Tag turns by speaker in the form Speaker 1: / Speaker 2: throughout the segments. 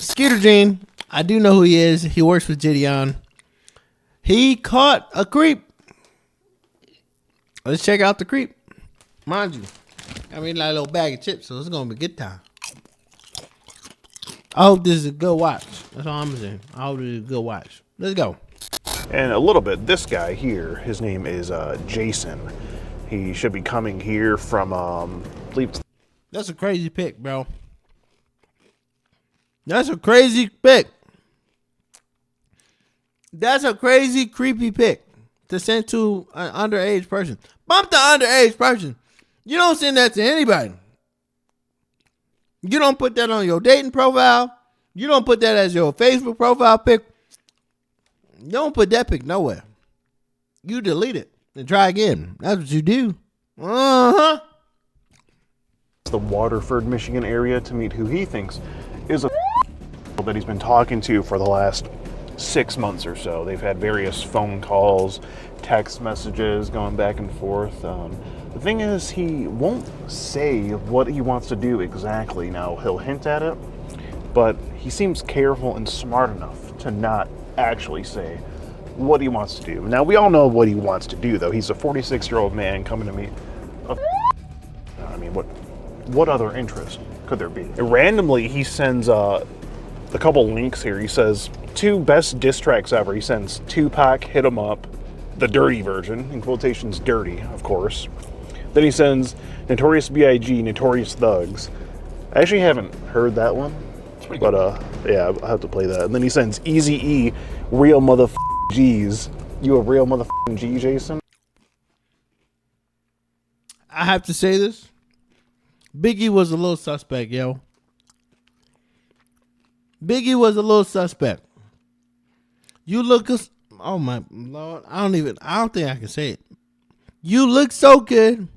Speaker 1: Skeeter Gene, I do know who he is. He works with Gideon. He caught a creep. Let's check out the creep. Mind you, I mean, like a little bag of chips, so it's going to be a good time. I hope this is a good watch. That's all I'm saying. I hope this is a good watch. Let's go.
Speaker 2: And a little bit, this guy here, his name is Jason. He should be coming here from, I believe it's...
Speaker 1: That's a crazy pick, bro. That's a crazy pick. That's a crazy, creepy pick to send to an underage person. Bump the underage person. You don't send that to anybody. You don't put that on your dating profile. You don't put that as your Facebook profile pic. You don't put that pic nowhere. You delete it and try again. That's what you do. Uh-huh.
Speaker 2: The Waterford, Michigan area to meet who he thinks is a that he's been talking to for the last 6 months or so. They've had various phone calls, text messages going back and forth. The thing is, he won't say what he wants to do exactly. Now, he'll hint at it, but he seems careful and smart enough to not actually say what he wants to do. Now, we all know what he wants to do, though. He's a 46-year-old man coming to meet a... I mean, what other interest could there be? And randomly, he sends a couple links here. He says, 2 best diss tracks ever. He sends Tupac, Hit 'Em Up, the dirty version, in quotations dirty, of course. Then he sends Notorious B.I.G., Notorious Thugs. I actually haven't heard that one, but yeah, I'll have to play that. And then he sends Eazy-E, Real Motherfucking G's. You a real motherfucking G, Jason?
Speaker 1: I have to say this. Biggie was a little suspect, yo. Biggie was a little suspect. You look, oh my Lord, I don't think I can say it. You look so good.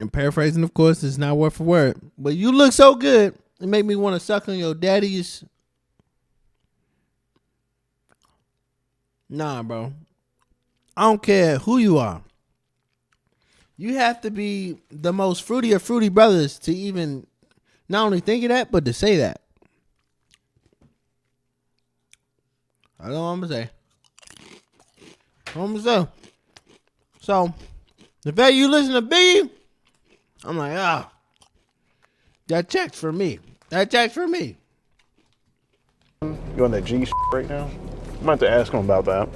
Speaker 1: And paraphrasing, of course, is not word for word. But you look so good, it make me want to suck on your daddy's. Nah, bro. I don't care who you are. You have to be the most fruity of fruity brothers to even not only think of that, but to say that. I know what I'm going to say. I'm going to say. So, the fact you listen to Biggie, I'm like, that checks for me. That checks for me.
Speaker 2: You on that G right now? I'm about to ask him about that.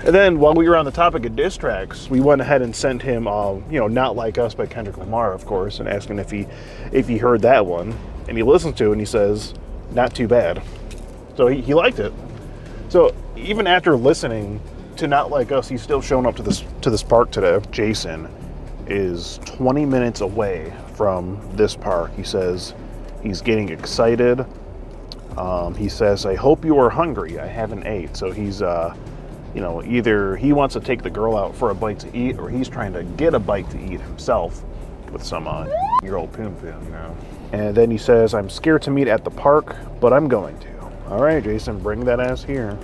Speaker 2: And then while we were on the topic of diss tracks, we went ahead and sent him, Not Like Us by Kendrick Lamar, of course, and asking if he heard that one. And he listens to it and he says, not too bad. So he liked it. So even after listening to Not Like Us, he's still showing up to this park today. Jason is 20 minutes away from this park. He says he's getting excited. He says, I hope you are hungry. I haven't ate. So he's, either he wants to take the girl out for a bite to eat, or he's trying to get a bite to eat himself with some year old poom poom, And then he says, I'm scared to meet at the park, but I'm going to. All right, Jason, bring that ass here.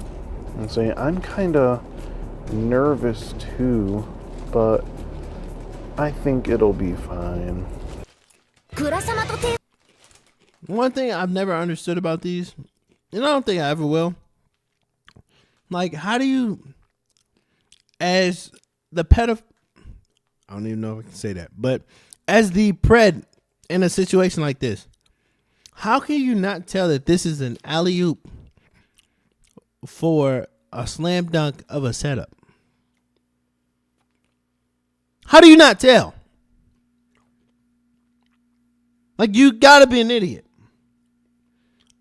Speaker 2: And say, I'm kind of nervous too, but I think it'll be fine.
Speaker 1: One thing I've never understood about these, and I don't think I ever will, like, how do you, as the pedophile, I don't even know if I can say that, but as the pred in a situation like this, how can you not tell that this is an alley-oop for a slam dunk of a setup? How do you not tell? Like, you gotta be an idiot.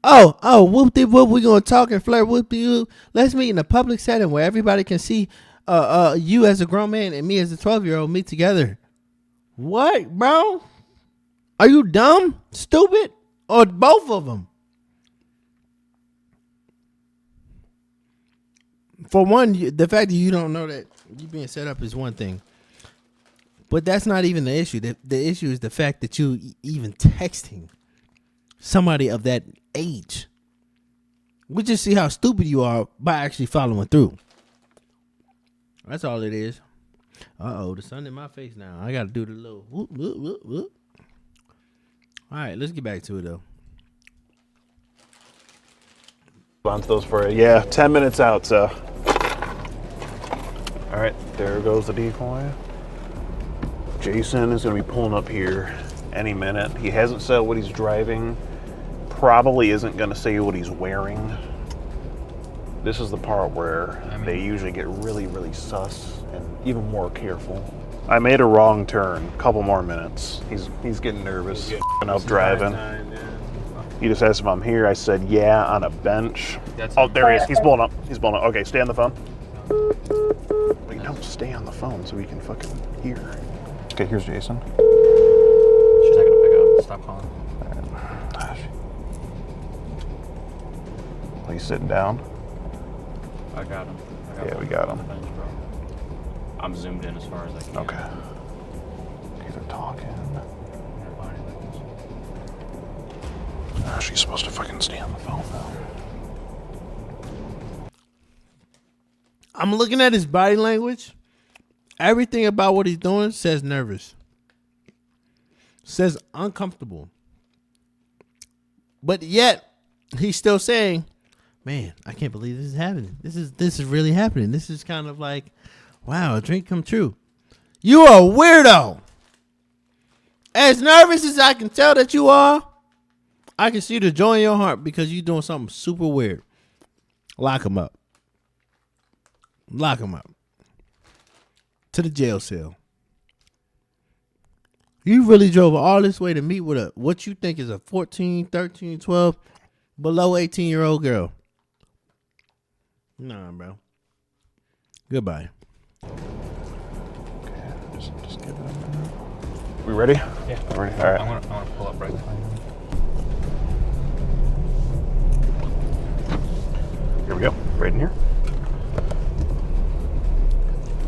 Speaker 1: Oh, whoop-de-whoop, we're gonna talk and flirt, whoop-de-whoop. Let's meet in a public setting where everybody can see you as a grown man and me as a 12-year-old meet together. What, bro? Are you dumb, stupid, or both of them? For one, the fact that you don't know that you being set up is one thing. But that's not even the issue. The issue is the fact that you even texting somebody of that age. We just see how stupid you are by actually following through. That's all it is. Uh-oh, the sun in my face now. I got to do the little whoop, whoop, whoop, whoop. All right, let's get back to it, though.
Speaker 2: response to those for you. Yeah, 10 minutes out, so. All right, there goes the decoy. Jason is going to be pulling up here any minute. He hasn't said what he's driving. Probably isn't going to say what he's wearing. This is the part where they usually get really, really sus and even more careful. I made a wrong turn. Couple more minutes. He's getting nervous. Up driving. He just asked if I'm here. I said yeah on a bench. Oh, there he is. He's pulling up. He's pulling up. Okay, stay on the phone. Wait, no, stay on the phone so we can fucking hear. Okay, here's Jason.
Speaker 3: She's not gonna pick up. Stop calling.
Speaker 2: He's sitting down.
Speaker 3: I got him.
Speaker 2: Yeah, we got him.
Speaker 3: Bench, bro. I'm zoomed in as far as I can.
Speaker 2: Okay. Okay, they're talking. She's supposed to fucking stay on the phone now.
Speaker 1: I'm looking at his body language. Everything about what he's doing says nervous. Says uncomfortable. But yet, he's still saying, man, I can't believe this is happening. This is really happening. This is kind of like, wow, a dream come true. You are a weirdo. As nervous as I can tell that you are, I can see the joy in your heart because you're doing something super weird. Lock him up. Lock him up. To the jail cell. You really drove all this way to meet with what you think is a 14, 13, 12, below 18-year-old girl. Nah, bro. Goodbye.
Speaker 2: Okay, just give it a minute. We ready?
Speaker 3: Yeah.
Speaker 2: Ready? All right.
Speaker 3: I want to pull up right now.
Speaker 2: Here we go. Right in here.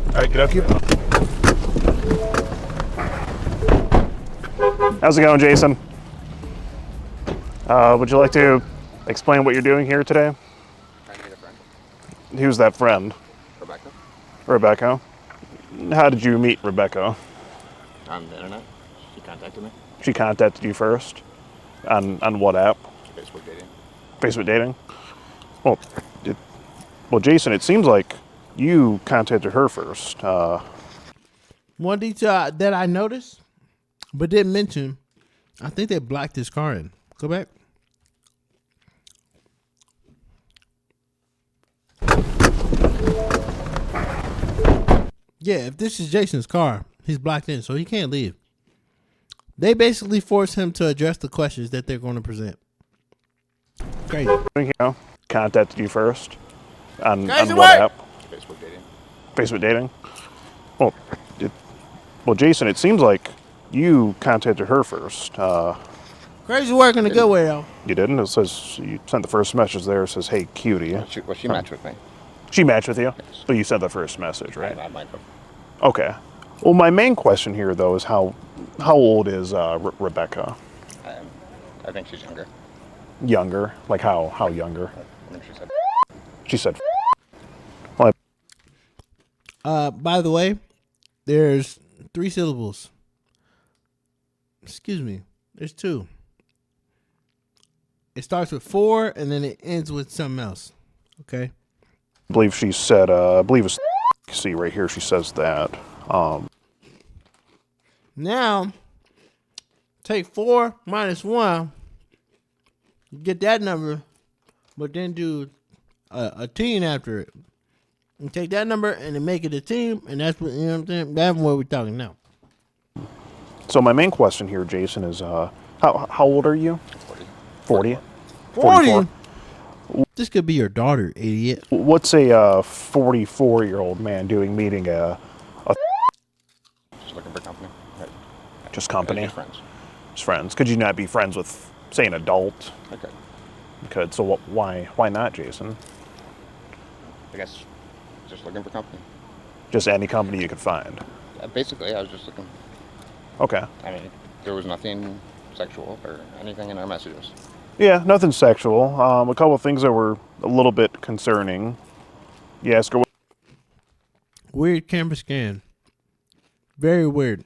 Speaker 2: All right, get up here. How's it going, Jason? Would you like to explain what you're doing here today?
Speaker 4: I need a friend.
Speaker 2: Who's that friend?
Speaker 4: Rebecca.
Speaker 2: Rebecca. How did you meet Rebecca?
Speaker 4: On the internet. She contacted me.
Speaker 2: She contacted you first? On what app?
Speaker 4: Facebook dating.
Speaker 2: Facebook dating? Well, Jason, it seems like you contacted her first.
Speaker 1: One detail that I noticed, but didn't mention, I think they blocked his car in. Go back. Yeah, if this is Jason's car, he's blocked in, so he can't leave. They basically force him to address the questions that they're going to present. Crazy.
Speaker 2: You know, contacted you first. On
Speaker 1: Crazy
Speaker 2: what
Speaker 1: work.
Speaker 2: app?
Speaker 4: Facebook dating.
Speaker 2: Facebook dating? Well, Jason, it seems like you contacted her first.
Speaker 1: Crazy work in a good way, though.
Speaker 2: You didn't? It says you sent the first message there. It says, hey, cutie.
Speaker 4: She matched with me.
Speaker 2: She matched with you?
Speaker 4: Yes.
Speaker 2: But you sent the first message, right?
Speaker 4: I might have.
Speaker 2: Okay. Well, my main question here, though, is how old is Rebecca?
Speaker 4: I think she's younger.
Speaker 2: Younger? Like how younger?
Speaker 4: I think she said.
Speaker 2: She said. Well,
Speaker 1: By the way, there's 3 syllables. Excuse me. There's 2. It starts with 4 and then it ends with something else. Okay.
Speaker 2: I believe she said, I believe it's, see right here, she says that.
Speaker 1: Now, take 4 minus 1, you get that number, but then do a teen after it. And take that number and then make it a team, and that's what, you know what I'm saying? That's what we're talking now.
Speaker 2: So my main question here, Jason, is how old are you?
Speaker 4: 40.
Speaker 2: 40?
Speaker 1: 40? This could be your daughter, idiot.
Speaker 2: What's a 44-year-old man doing meeting a
Speaker 4: Just looking for company. Right.
Speaker 2: just company?
Speaker 4: Just friends.
Speaker 2: Just friends. Could you not be friends with, say, an adult?
Speaker 4: Okay.
Speaker 2: You could. So why not, Jason?
Speaker 4: I guess just looking for company.
Speaker 2: Just any company you could find.
Speaker 4: Basically, I was just looking.
Speaker 2: Okay.
Speaker 4: I mean, there was nothing sexual or anything in our messages.
Speaker 2: Yeah, nothing sexual. A couple of things that were a little bit concerning. You ask her what.
Speaker 1: Weird camera scan. Very weird.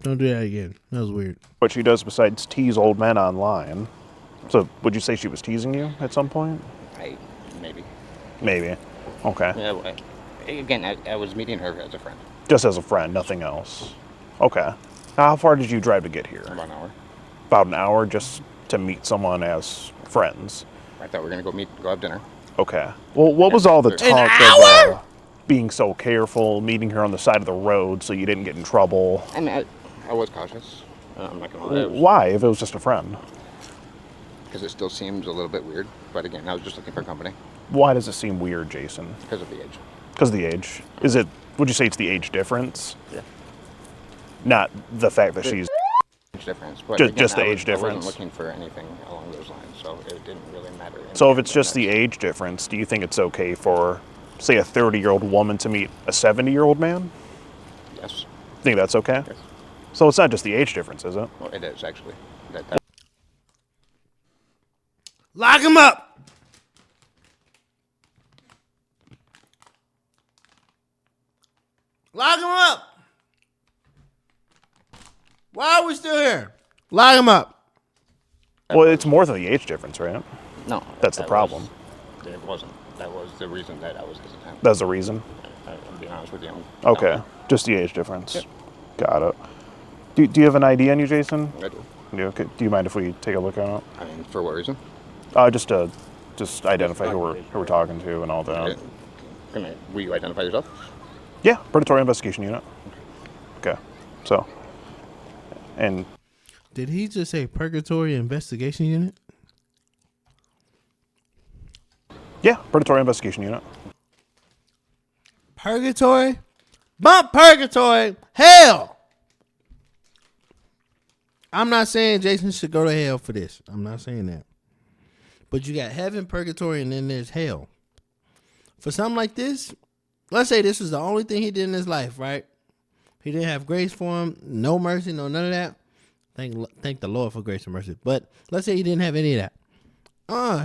Speaker 1: Don't do that again. That was weird.
Speaker 2: What she does besides tease old men online. So would you say she was teasing you at some point?
Speaker 4: I Maybe.
Speaker 2: Maybe. Okay.
Speaker 4: Yeah. Again, I was meeting her as a friend.
Speaker 2: Just as a friend, nothing else. Okay. Now, how far did you drive to get here?
Speaker 4: About an hour.
Speaker 2: About an hour just to meet someone as friends.
Speaker 4: I thought we were gonna go have dinner.
Speaker 2: Okay. Well, what was all the
Speaker 4: An
Speaker 2: talk of being so careful, meeting her on the side of the road so you didn't get in trouble?
Speaker 4: I mean, I was cautious. I'm not gonna lie.
Speaker 2: Why, if it was just a friend?
Speaker 4: Because it still seems a little bit weird. But again, I was just looking for company.
Speaker 2: Why does it seem weird, Jason?
Speaker 4: Because of the age.
Speaker 2: Because of the age. Is it, would you say it's the age difference?
Speaker 4: Yeah.
Speaker 2: Not the fact that she's...
Speaker 4: Age difference. But
Speaker 2: Just the age
Speaker 4: I
Speaker 2: difference.
Speaker 4: wasn't looking for anything along those lines, so it didn't really matter.
Speaker 2: So if it's just the age difference, do you think it's okay for, say, a 30-year-old woman to meet a 70-year-old man?
Speaker 4: Yes.
Speaker 2: Think that's okay?
Speaker 4: Yes.
Speaker 2: So it's not just the age difference, is it?
Speaker 4: Well, it is actually. That
Speaker 1: Lock him up. Lock him up. Why are we still here? Lock him up.
Speaker 2: Well, it's more than the age difference, right?
Speaker 4: No.
Speaker 2: That's the problem.
Speaker 4: It wasn't. That was the reason that I was hesitant.
Speaker 2: That's the reason?
Speaker 4: I'm being honest with you.
Speaker 2: Okay. Just the age difference. Yep. Got it. Do you have an ID on you, Jason?
Speaker 4: I do.
Speaker 2: Okay. Do you mind if we take a look at it?
Speaker 4: I mean, for what reason?
Speaker 2: Just to identify who we're talking to and all that.
Speaker 4: Will you identify yourself?
Speaker 2: Yeah, Predatory Investigation Unit. Okay. So, and
Speaker 1: Did he just say Purgatory Investigation Unit?
Speaker 2: yeah, Predatory Investigation Unit.
Speaker 1: Purgatory? Bump Purgatory! Hell! I'm not saying Jason should go to hell for this. I'm not saying that. But you got heaven, purgatory, and then there's hell. For something like this, let's say this was the only thing he did in his life, right? He didn't have grace for him, no mercy, no none of that. Thank the Lord for grace and mercy. But let's say he didn't have any of that.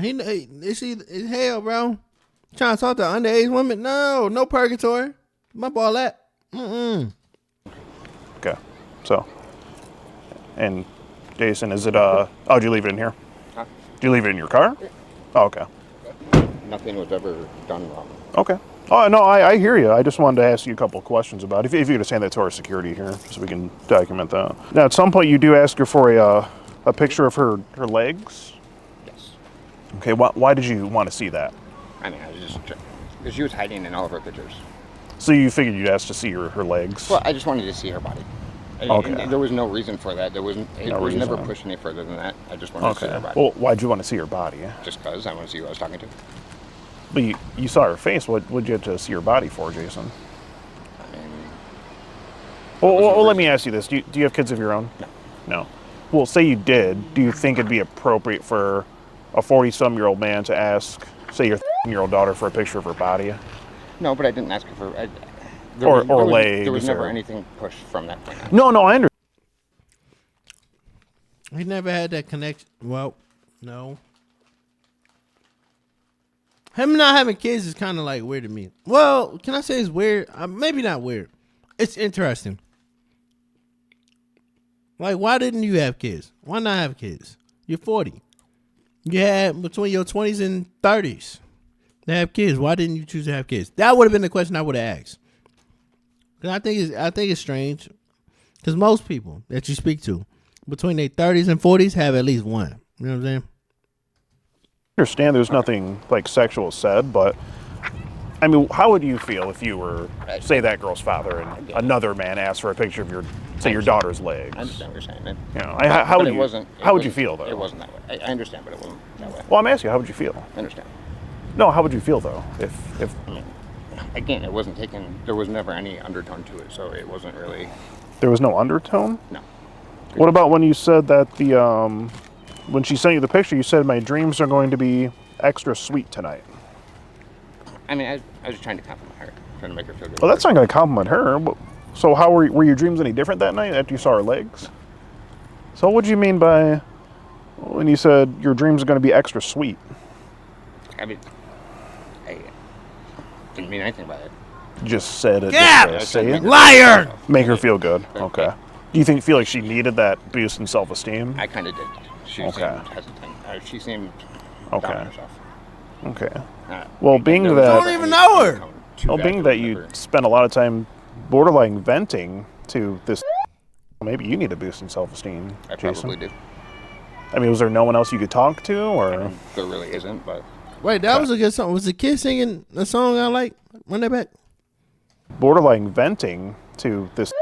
Speaker 1: It's hell, bro. Trying to talk to underage women? No purgatory. My ball that.
Speaker 2: Okay. So, and Jason, is it oh, do you leave it in here?
Speaker 4: Huh?
Speaker 2: Do you leave it in your car?
Speaker 4: Yeah.
Speaker 2: Oh, okay.
Speaker 4: Nothing was ever done wrong.
Speaker 2: Okay. Oh, no, I hear you. I just wanted to ask you a couple of questions about it. If you could just hand that to our security here, so we can document that. Now, at some point, you do ask her for a picture of her legs?
Speaker 4: Yes.
Speaker 2: Okay, why did you want to see that?
Speaker 4: I mean, I was just because she was hiding in all of her pictures.
Speaker 2: So you figured you'd ask to see her legs?
Speaker 4: Well, I just wanted to see her body.
Speaker 2: Okay.
Speaker 4: And there was no reason for that. It was never
Speaker 2: reason.
Speaker 4: pushed any further than that. I just wanted to see her body.
Speaker 2: Well, why'd you want to see her body?
Speaker 4: Just because I want to see who I was talking to.
Speaker 2: But you saw her face. What'd you have to see her body for, Jason?
Speaker 4: I mean,
Speaker 2: Well, let me ask you this. Do you have kids of your own?
Speaker 4: No.
Speaker 2: No. Well, say you did. Do you think it'd be appropriate for a 40-some-year-old man to ask, say, your 13-year-old daughter for a picture of her body?
Speaker 4: No, but I didn't ask her for... legs. There was never anything pushed from that point on.
Speaker 2: No, I understand.
Speaker 1: He never had that connection. Well, no. Him not having kids is kind of like weird to me. Well, can I say it's weird? Maybe not weird. It's interesting. Like, why didn't you have kids? Why not have kids? You're 40. You had between your 20s and 30s to have kids. Why didn't you choose to have kids? That would have been the question I would have asked. Because I think it's strange. Because most people that you speak to between their 30s and 40s have at least one. You know what I'm saying?
Speaker 2: I understand there's nothing like sexual said, but I mean, how would you feel if you were, say, that girl's father and another man asked for a picture of your daughter's legs?
Speaker 4: I understand what you're saying, man.
Speaker 2: You know, how would you feel though?
Speaker 4: It wasn't that way. I understand, but it wasn't that way.
Speaker 2: Well, I'm asking you, how would you feel?
Speaker 4: I understand.
Speaker 2: No, how would you feel though if
Speaker 4: I mean, again, it wasn't taken. There was never any undertone to it, so it wasn't really.
Speaker 2: there was no undertone?
Speaker 4: No.
Speaker 2: What about when you said that when she sent you the picture, you said my dreams are going to be extra sweet tonight?
Speaker 4: I mean, I was trying to compliment her, trying to make her feel good.
Speaker 2: Well, that's not going to compliment her. So how were your dreams any different that night after you saw her legs? So what do you mean by when you said your dreams are going to be extra sweet?
Speaker 4: I mean, I didn't mean anything by it.
Speaker 2: You just said it.
Speaker 1: Yeah!
Speaker 2: Just to say it.
Speaker 1: Liar!
Speaker 2: Make her feel good. Okay. Do you feel like she needed that boost in self-esteem?
Speaker 4: I kind of did. She
Speaker 2: Okay.
Speaker 4: seemed hesitant. She seemed down on herself.
Speaker 2: Okay. Well, being
Speaker 1: I
Speaker 2: that
Speaker 1: don't even know her.
Speaker 2: Well, being that you spend a lot of time borderline venting to this, maybe you need a boost in self-esteem,
Speaker 4: I
Speaker 2: Jason.
Speaker 4: probably do.
Speaker 2: I mean, was there no one else you could talk to, or?
Speaker 4: There really isn't, but...
Speaker 1: Wait, that was a good song. Was the kid singing a song I like? Run that back.
Speaker 2: Borderline venting to this,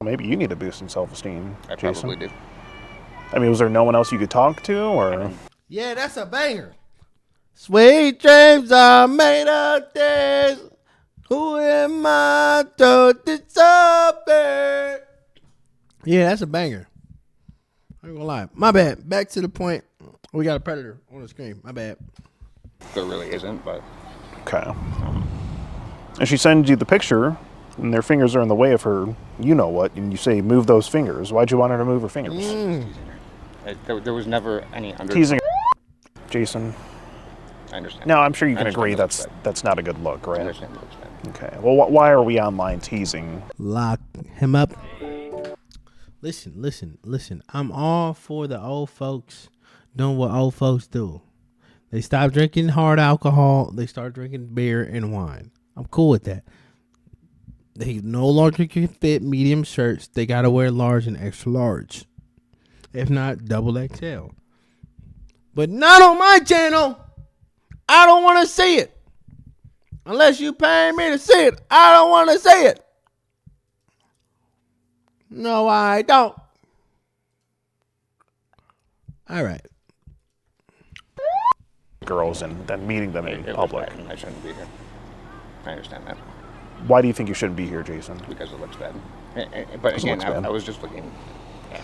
Speaker 2: maybe you need a boost in self-esteem,
Speaker 4: I
Speaker 2: Jason.
Speaker 4: probably do.
Speaker 2: I mean, was there no one else you could talk to, or?
Speaker 1: Yeah, that's a banger. Sweet dreams are made of this. Who am I to disappear? Yeah, that's a banger. I ain't gonna lie. My bad. Back to the point. We got a predator on the screen. My bad.
Speaker 4: There really isn't, but...
Speaker 2: Okay. And she sends you the picture, and their fingers are in the way of her, you know what, and you say, move those fingers. Why'd you want her to move her fingers?
Speaker 4: There was never any under...
Speaker 2: Teasing her, Jason.
Speaker 4: I understand.
Speaker 2: Now, I'm sure you can agree
Speaker 4: that's
Speaker 2: that's not a good look,
Speaker 4: I
Speaker 2: right?
Speaker 4: understand it looks bad.
Speaker 2: Okay. Well, why are we online teasing?
Speaker 1: Lock him up. Listen. I'm all for the old folks doing what old folks do. They stop drinking hard alcohol. They start drinking beer and wine. I'm cool with that. They no longer can fit medium shirts. They got to wear large and extra large. If not, double XL. But not on my channel. I don't want to see it. Unless you paying me to see it. I don't want to see it. No, I don't. All right.
Speaker 2: Girls and then meeting them in
Speaker 4: It
Speaker 2: public.
Speaker 4: looks bad, and I shouldn't be here. I understand that.
Speaker 2: Why do you think you shouldn't be here, Jason?
Speaker 4: Because it looks bad. But again,
Speaker 2: looks bad.
Speaker 4: I was just looking...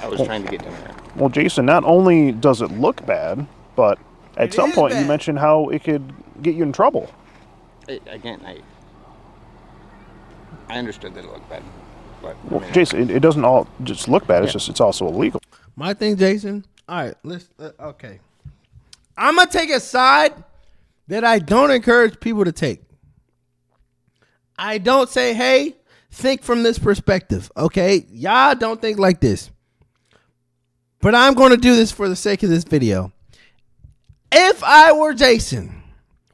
Speaker 4: I was trying to get dinner.
Speaker 2: Well, Jason, not only does it look bad, but at some point you mentioned how it could get you in trouble.
Speaker 4: Again, I understood that it looked bad. But,
Speaker 2: Well, Jason, it doesn't all just look bad. It's also illegal.
Speaker 1: My thing, Jason. All right, let's. Okay, I'm gonna take a side that I don't encourage people to take. I don't say, "Hey, think from this perspective." Okay, y'all don't think like this. But I'm going to do this for the sake of this video. If I were Jason,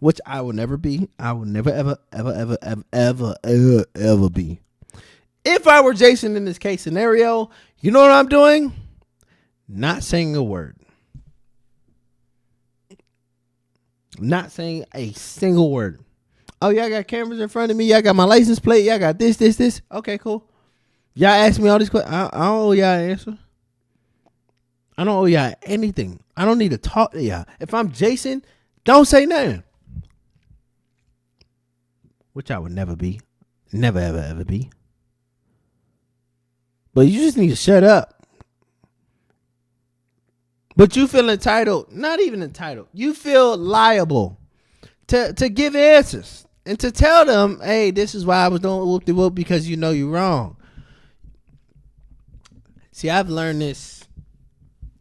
Speaker 1: which I will never be, I will never, ever be. If I were Jason in this case scenario, you know what I'm doing? Not saying a word. Not saying a single word. Oh, y'all got cameras in front of me. Y'all got my license plate. Y'all got this. Okay, cool. Y'all ask me all these questions. I don't owe y'all an answer. I don't owe y'all anything. I don't need to talk to y'all. If I'm Jason, don't say nothing. Which I would never be. Never, ever be. But you just need to shut up. But you feel entitled. Not even entitled. You feel liable to give answers. And to tell them, hey, this is why I was doing whoop-de-whoop, because you know you're wrong. See, I've learned this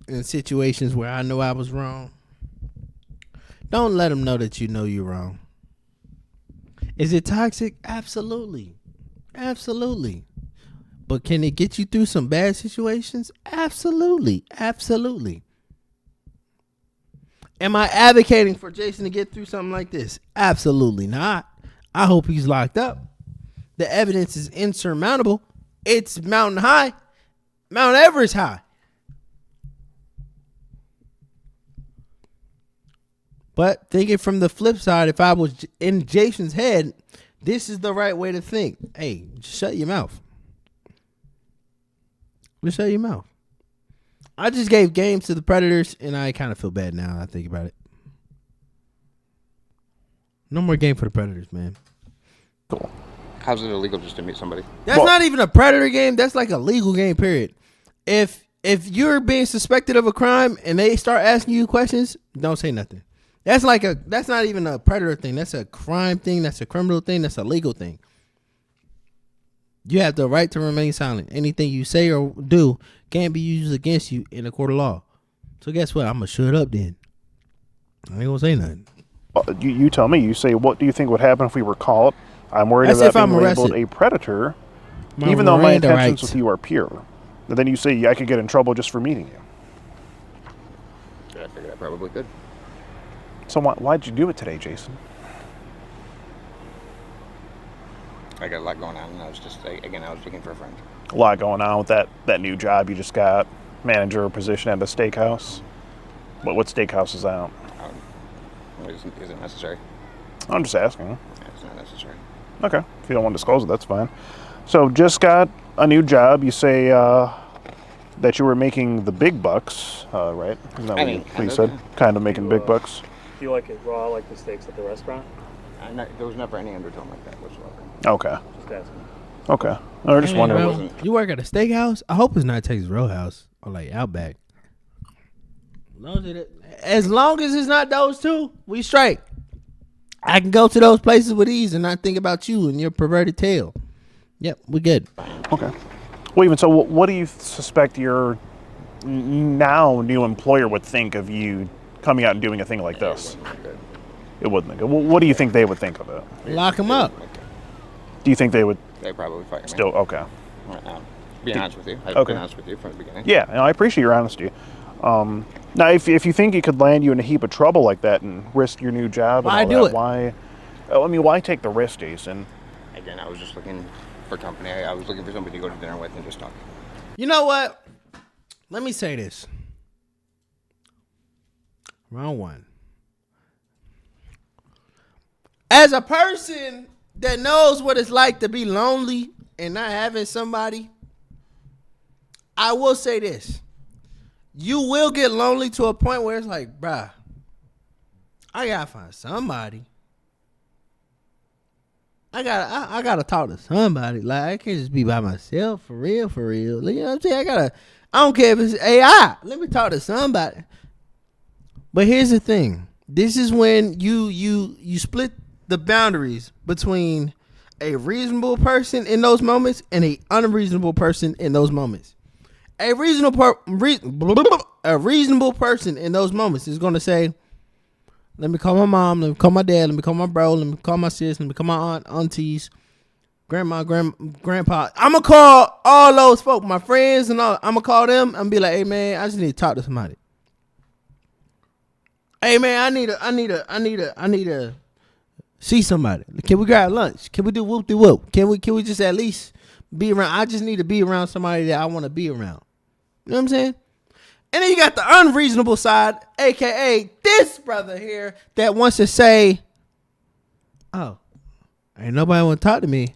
Speaker 1: in situations where I know I was wrong. Don't let them know that you know you're wrong. Is it toxic? Absolutely. But can it get you through some bad situations? Absolutely. Am I advocating for Jason to get through something like this? Absolutely not. I hope he's locked up. The evidence is insurmountable. It's mountain high. Mount Everest high. But thinking from the flip side, if I was in Jason's head, this is the right way to think. Hey, just shut your mouth. Just shut your mouth. I just gave games to the Predators, and I kind of feel bad now I think about it. No more game for the Predators, man.
Speaker 2: Cool.
Speaker 4: How's it illegal just to meet somebody?
Speaker 1: That's not even a Predator game. That's like a legal game, period. If you're being suspected of a crime and they start asking you questions, don't say nothing. That's not even a Predator thing. That's a crime thing. That's a criminal thing. That's a legal thing. You have the right to remain silent. Anything you say or do can't be used against you in a court of law. So guess what? I'm going to shut up then. I ain't going to say nothing.
Speaker 2: You tell me. You say, what do you think would happen if we were caught? I'm worried
Speaker 1: That's
Speaker 2: about
Speaker 1: if I'm
Speaker 2: being labeled
Speaker 1: arrested.
Speaker 2: a predator,
Speaker 1: My
Speaker 2: even though my
Speaker 1: Miranda
Speaker 2: intentions
Speaker 1: rights.
Speaker 2: with you are pure. And then you say, yeah, I could get in trouble just for meeting you.
Speaker 4: I figured I probably could.
Speaker 2: So why'd you do it today, Jason?
Speaker 4: I got a lot going on, and I was just, again, I was looking for a friend.
Speaker 2: A lot going on with that new job you just got, manager position at a steakhouse. What steakhouse is that?
Speaker 4: Isn't necessary.
Speaker 2: I'm just asking.
Speaker 4: Yeah, it's not necessary.
Speaker 2: Okay, if you don't want to disclose it, that's fine. So just got a new job. You say that you were making the big bucks, right? Isn't that what you said? Kind of making big bucks.
Speaker 5: Do you like it raw, like the steaks at the restaurant?
Speaker 4: There was never any undertone like that whatsoever.
Speaker 2: Okay.
Speaker 5: Just asking.
Speaker 2: Okay. I just wondering.
Speaker 1: Bro, you work at a steakhouse? I hope it's not Texas Roadhouse or like Outback. As long as it's not those two, we straight. I can go to those places with ease and not think about you and your perverted tail. Yep, we good.
Speaker 2: Okay. Well, even so, what do you suspect your now new employer would think of you coming out and doing a thing like this? It wouldn't be good. Well, what do you think they would think of it?
Speaker 1: Lock him up.
Speaker 2: Do you think they would?
Speaker 4: They probably fire me.
Speaker 2: Still, okay.
Speaker 4: Being honest with you. I've been honest with you from the beginning.
Speaker 2: Yeah, I appreciate your honesty. Now, if you think it could land you in a heap of trouble like that and risk your new job,
Speaker 1: why
Speaker 2: and
Speaker 1: do
Speaker 2: all that,
Speaker 1: it?
Speaker 2: Why? I mean, why take the risk, Jason?
Speaker 4: Again, I was just looking for company. I was looking for somebody to go to dinner with and just talk.
Speaker 1: You know what? Let me say this. Round one. As a person that knows what it's like to be lonely and not having somebody, I will say this. You will get lonely to a point where it's like, bruh, I gotta find somebody. I gotta talk to somebody. Like, I can't just be by myself for real. You know what I'm saying? I don't care if it's AI. Let me talk to somebody. But here's the thing. This is when you split the boundaries between a reasonable person in those moments and a unreasonable person in those moments. A reasonable person in those moments is going to say, let me call my mom, let me call my dad, let me call my bro, let me call my sis, let me call my aunt, aunties, grandma, grandpa. I'm going to call all those folk, my friends and all. I'm going to call them and be like, hey, man, I just need to talk to somebody. Hey, man, I need to see somebody. Can we grab lunch? Can we do whoop-de-whoop? Can we just at least be around? I just need to be around somebody that I want to be around. You know what I'm saying? And then you got the unreasonable side, a.k.a. this brother here that wants to say, oh, ain't nobody want to talk to me.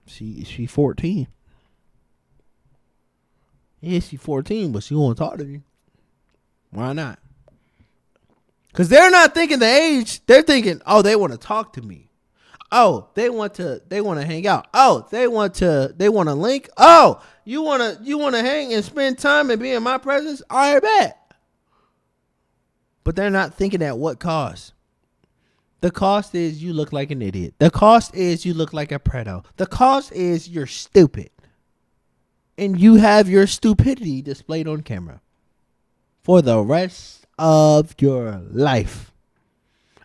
Speaker 1: She 14. Yeah, she 14, but she want to talk to me. Why not? Because they're not thinking the age. They're thinking, oh, they want to talk to me. Oh, they want to hang out. Oh, they want to link. Oh, you want to hang and spend time and be in my presence? All right, bet. But they're not thinking at what cost. The cost is you look like an idiot. The cost is you look like a preto. The cost is you're stupid. And you have your stupidity displayed on camera for the rest of your life.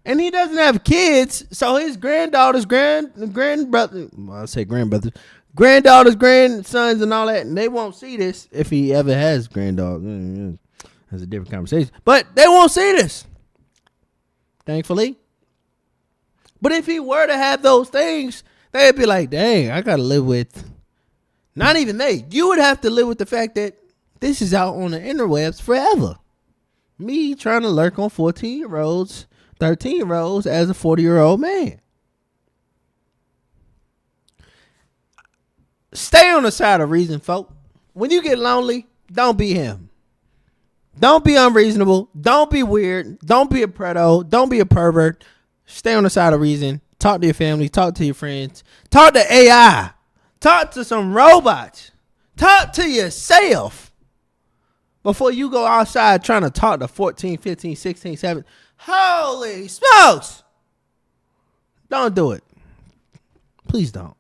Speaker 1: And he doesn't have kids, so his granddaughters, granddaughters, grandsons, and all that, and they won't see this if he ever has granddaughters. That's a different conversation. But they won't see this, thankfully. But if he were to have those things, they'd be like, dang, I got to live with, not even they. You would have to live with the fact that this is out on the interwebs forever. Me trying to lurk on 14-year-olds, 13-year-olds as a 40-year-old man. Stay on the side of reason, folk. When you get lonely, don't be him. Don't be unreasonable. Don't be weird. Don't be a preto. Don't be a pervert. Stay on the side of reason. Talk to your family. Talk to your friends. Talk to AI. Talk to some robots. Talk to yourself. Before you go outside trying to talk to 14, 15, 16, 17. Holy smokes. Don't do it. Please don't.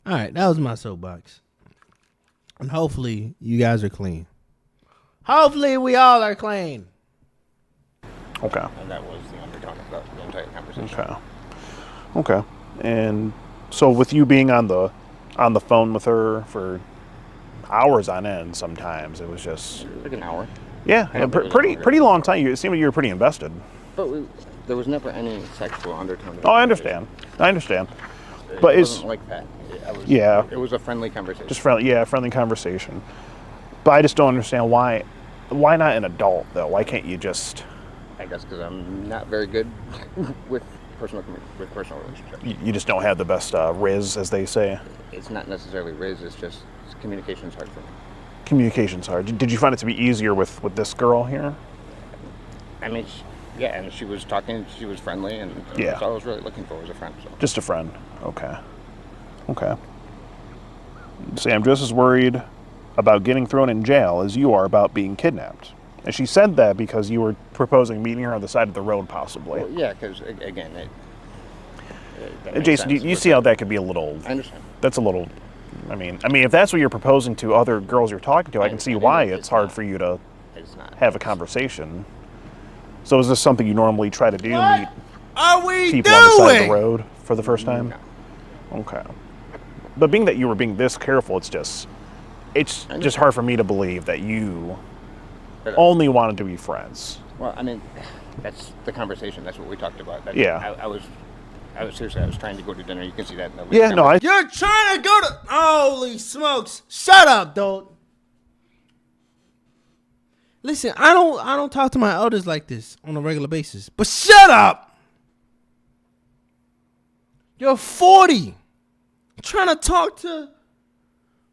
Speaker 1: All right, that was my soapbox. And hopefully you guys are clean. Hopefully we all are clean.
Speaker 2: Okay.
Speaker 4: And that was the undertone of the entire conversation.
Speaker 2: Okay. And so with you being on the phone with her for hours on end sometimes, it was just
Speaker 4: like an hour.
Speaker 2: Yeah, pretty long time. It seemed like you were pretty invested.
Speaker 4: But there was never any sexual undertone.
Speaker 2: Oh, I understand. But
Speaker 4: it wasn't like that. It was a friendly conversation.
Speaker 2: Just friendly conversation. But I just don't understand why not an adult though? Why can't you just?
Speaker 4: I guess because I'm not very good with personal relationships.
Speaker 2: You just don't have the best riz, as they say.
Speaker 4: It's not necessarily riz. It's just communication's hard for me.
Speaker 2: Communication's hard. Did you find it to be easier with this girl here?
Speaker 4: I mean, and she was talking. She was friendly, and that's all I was really looking for was a friend. So.
Speaker 2: Just a friend. Okay. See, I'm just as worried about getting thrown in jail as you are about being kidnapped. And she said that because you were proposing meeting her on the side of the road, possibly.
Speaker 4: Well, yeah, because again,
Speaker 2: Jason, you see how that could be a little.
Speaker 4: I understand.
Speaker 2: That's a little. I mean, if that's what you're proposing to other girls you're talking to, I can see why it's hard for you to have a conversation. So is this something you normally try to do?
Speaker 1: What
Speaker 2: meet
Speaker 1: are we
Speaker 2: people
Speaker 1: doing?
Speaker 2: on the side of the road for the first time?
Speaker 4: No.
Speaker 2: Okay. But being that you were being this careful, it's just hard for me to believe that you only wanted to be friends.
Speaker 4: Well, I mean, that's the conversation. That's what we talked about. I was seriously. I was trying to go to dinner. You can see that.
Speaker 2: Yeah, no,
Speaker 1: You're trying to go to. Holy smokes! Shut up, dude. Listen, I don't talk to my elders like this on a regular basis. But shut up. You're 40. Trying to talk to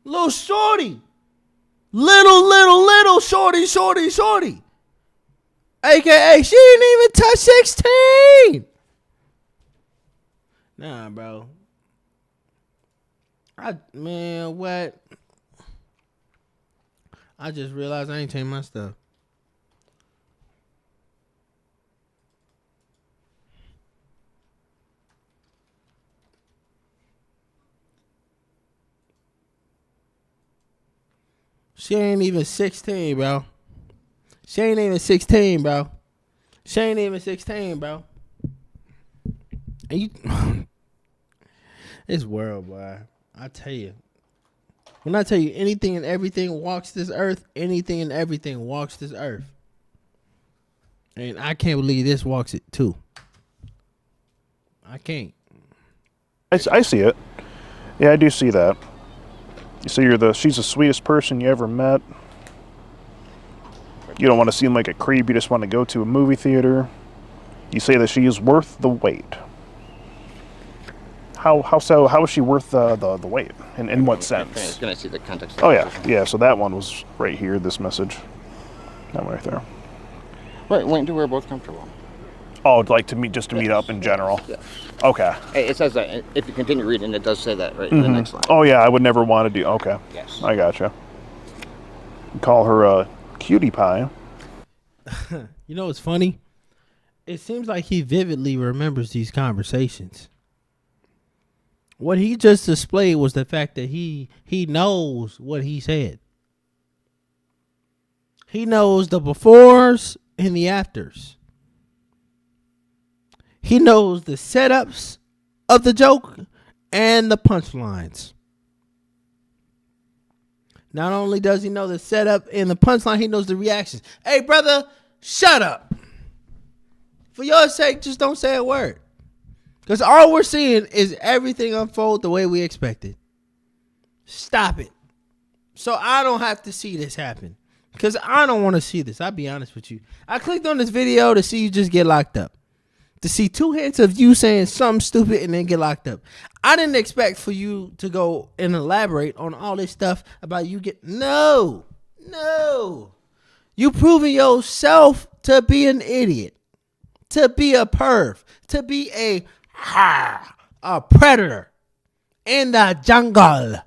Speaker 1: little shorty. Little shorty. AKA, she didn't even touch 16. Nah, bro. What? I just realized I ain't changed my stuff. She ain't even 16, bro. She ain't even 16, bro. And you, this world, boy. I tell you. When I tell you anything and everything walks this earth, anything and everything walks this earth. And I can't believe this walks it too. I can't.
Speaker 2: I see it. Yeah, I do see that. So she's the sweetest person you ever met. You don't want to seem like a creep. You just want to go to a movie theater. You say that she is worth the wait. How is she worth the wait? In what sense?
Speaker 4: Can I see the context?
Speaker 2: Oh yeah. So that one was right here. This message. That one right there.
Speaker 4: Right. Wait until we're both comfortable.
Speaker 2: Oh, like to meet up in general.
Speaker 4: Yes.
Speaker 2: Okay.
Speaker 4: It says that if you continue reading, it does say that right in the next line.
Speaker 2: Oh yeah, I would never want to do. Okay.
Speaker 4: Yes.
Speaker 2: I gotcha. Call her a cutie pie.
Speaker 1: You know what's funny? It seems like he vividly remembers these conversations. What he just displayed was the fact that he knows what he said. He knows the befores and the afters. He knows the setups of the joke and the punchlines. Not only does he know the setup and the punchline, he knows the reactions. Hey, brother, shut up. For your sake, just don't say a word. Because all we're seeing is everything unfold the way we expected. Stop it. So I don't have to see this happen. Because I don't want to see this. I'll be honest with you. I clicked on this video to see you just get locked up. To see 2 hints of you saying something stupid and then get locked up. I didn't expect for you to go and elaborate on all this stuff about you get... No. You proving yourself to be an idiot. To be a perv. To be a predator in the jungle.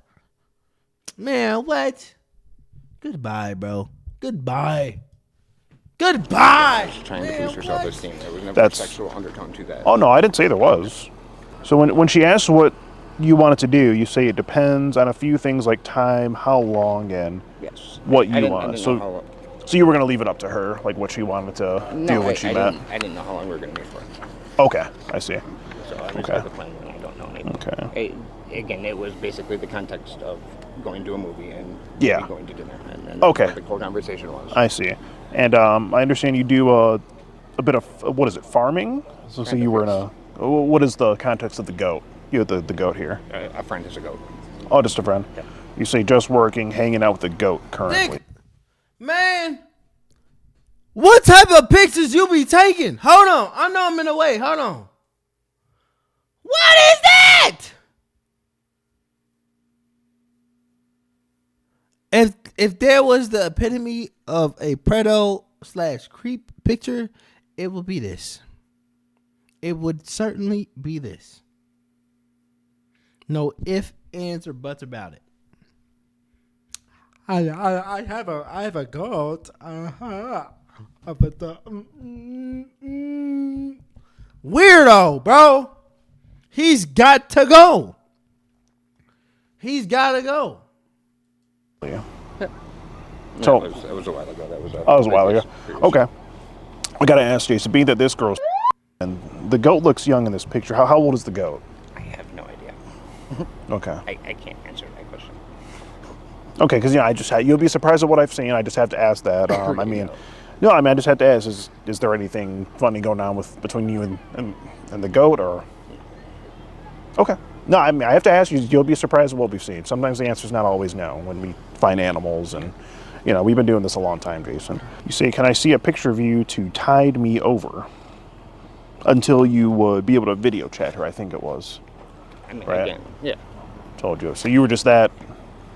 Speaker 1: Man, what? Goodbye, bro. Goodbye.
Speaker 4: She's trying to boost her self-esteem. There was never a sexual undertone to that.
Speaker 2: Oh no, I didn't say there was. So when she asked what you wanted to do, you say it depends on a few things like time, how long, and what you want. So you were going to leave it up to her, like what she wanted to do when she met?
Speaker 4: I didn't know how long we were going to meet for.
Speaker 2: Okay, I see.
Speaker 4: So I started the plan when I don't know anything.
Speaker 2: Okay.
Speaker 4: Again, it was basically the context of going to a movie and
Speaker 2: Yeah.
Speaker 4: maybe going to dinner. And then
Speaker 2: Okay.
Speaker 4: that's what the whole conversation was.
Speaker 2: I see. And I understand you do a bit of, what is it, farming? So
Speaker 4: Kind
Speaker 2: you
Speaker 4: of,
Speaker 2: were in
Speaker 4: yes.
Speaker 2: what is the context of the goat? You have the goat here.
Speaker 4: A friend is a goat.
Speaker 2: Oh, just a friend.
Speaker 4: Yeah.
Speaker 2: You say just working, hanging out with the goat currently.
Speaker 1: Nick, man, what type of pictures you be taking? Hold on. I know I'm in the way. Hold on. What is that? If there was the epitome of a predo / creep picture, it would be this. It would certainly be this. No ifs, ands, or buts about it. I have a goat. But the weirdo, bro. He's got to go. He's got to go.
Speaker 2: Yeah.
Speaker 4: No,
Speaker 2: So-
Speaker 4: that was a while ago. That was
Speaker 2: a while ago. Okay. I got to ask Jason, being that this girl's and the goat looks young in this picture, how old is the goat?
Speaker 4: I have no idea.
Speaker 2: Okay.
Speaker 4: I can't answer that question.
Speaker 2: Okay, because you'll be surprised at what I've seen. I just have to ask that. I mean,
Speaker 4: No.
Speaker 2: I just have to ask: is there anything funny going on between you and the goat, or? Okay. No, I mean I have to ask you. You'll be surprised at what we've seen. Sometimes the answer's not always no when we find animals, and we've been doing this a long time, Jason. You say, "Can I see a picture of you to tide me over?" Until you would be able to video chat her, I think it was.
Speaker 4: I mean,
Speaker 2: Right.
Speaker 4: again, yeah.
Speaker 2: Told you. So you were just that.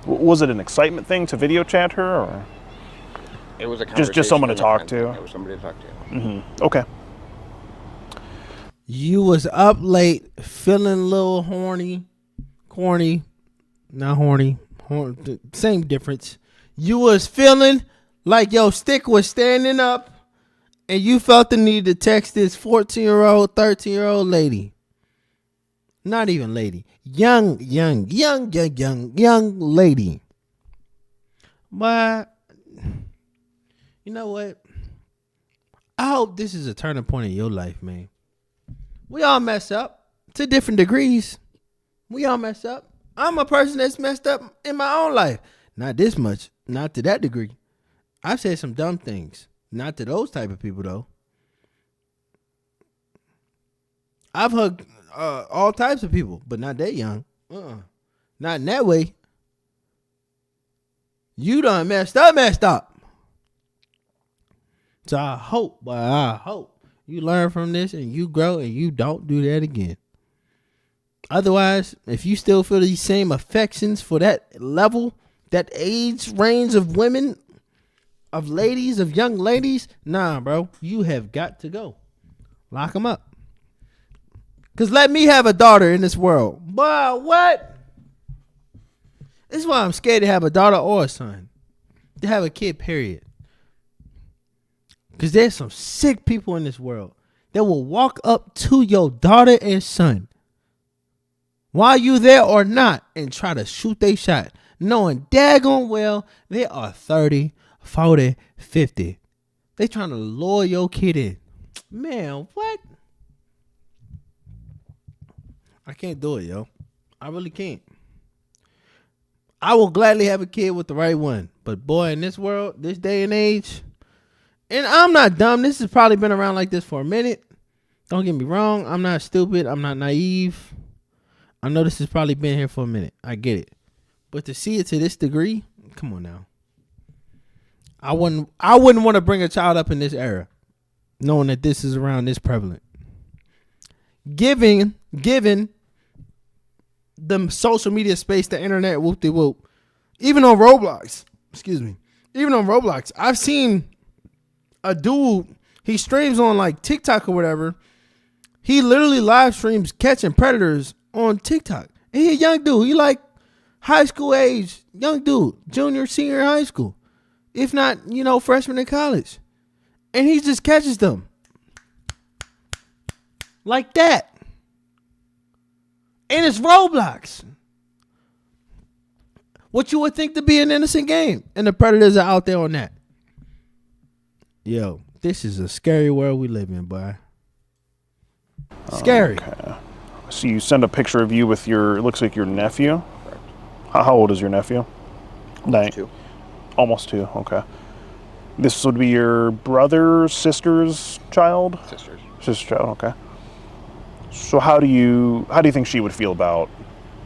Speaker 2: Was it an excitement thing to video chat her, or?
Speaker 4: It was a conversation.
Speaker 2: Just someone to
Speaker 4: and a
Speaker 2: talk
Speaker 4: friend
Speaker 2: to.
Speaker 4: thing. It was somebody to talk to.
Speaker 2: Okay.
Speaker 1: You was up late, feeling a little horny, corny, not horny, same difference. You was feeling like your stick was standing up, and you felt the need to text this 14-year-old, 13-year-old lady. Not even lady, young lady. But you know what? I hope this is a turning point in your life, man. We all mess up to different degrees. We all mess up. I'm a person that's messed up in my own life. Not this much. Not to that degree. I've said some dumb things. Not to those type of people, though. I've hugged all types of people, but not that young. Not in that way. You done messed up. So I hope you learn from this and you grow and you don't do that again. Otherwise, if you still feel these same affections for that level, that age range of women, of ladies, of young ladies, nah, bro, you have got to go. Lock them up. Because let me have a daughter in this world. But what? This is why I'm scared to have a daughter or a son. To have a kid, period. Because there's some sick people in this world that will walk up to your daughter and son while you there or not and try to shoot they shot, knowing daggone well they are 30, 40, 50. They trying to lure your kid in. Man, what? I can't do it, yo. I really can't. I will gladly have a kid with the right one. But boy, in this world, this day and age, and I'm not dumb. This has probably been around like this for a minute. Don't get me wrong. I'm not stupid. I'm not naive. I know this has probably been here for a minute. I get it. But to see it to this degree, come on now. I wouldn't want to bring a child up in this era, knowing that this is around this prevalent. Given the social media space, the internet, whoop-de-whoop, even on Roblox, I've seen a dude, he streams on like TikTok or whatever. He literally live streams catching predators on TikTok. And he a young dude. He like high school age, young dude, junior, senior in high school. If not, freshman in college. And he just catches them. Like that. And it's Roblox. What you would think to be an innocent game. And the predators are out there on that. Yo, this is a scary world we live in, boy. Scary.
Speaker 2: Okay. So you send a picture of you with it looks like your nephew?
Speaker 4: Correct.
Speaker 2: How old is your nephew?
Speaker 4: Almost 2.
Speaker 2: Almost 2. Okay. This would be your brother's sister's child. Sister's child. Okay. So how do you think she would feel about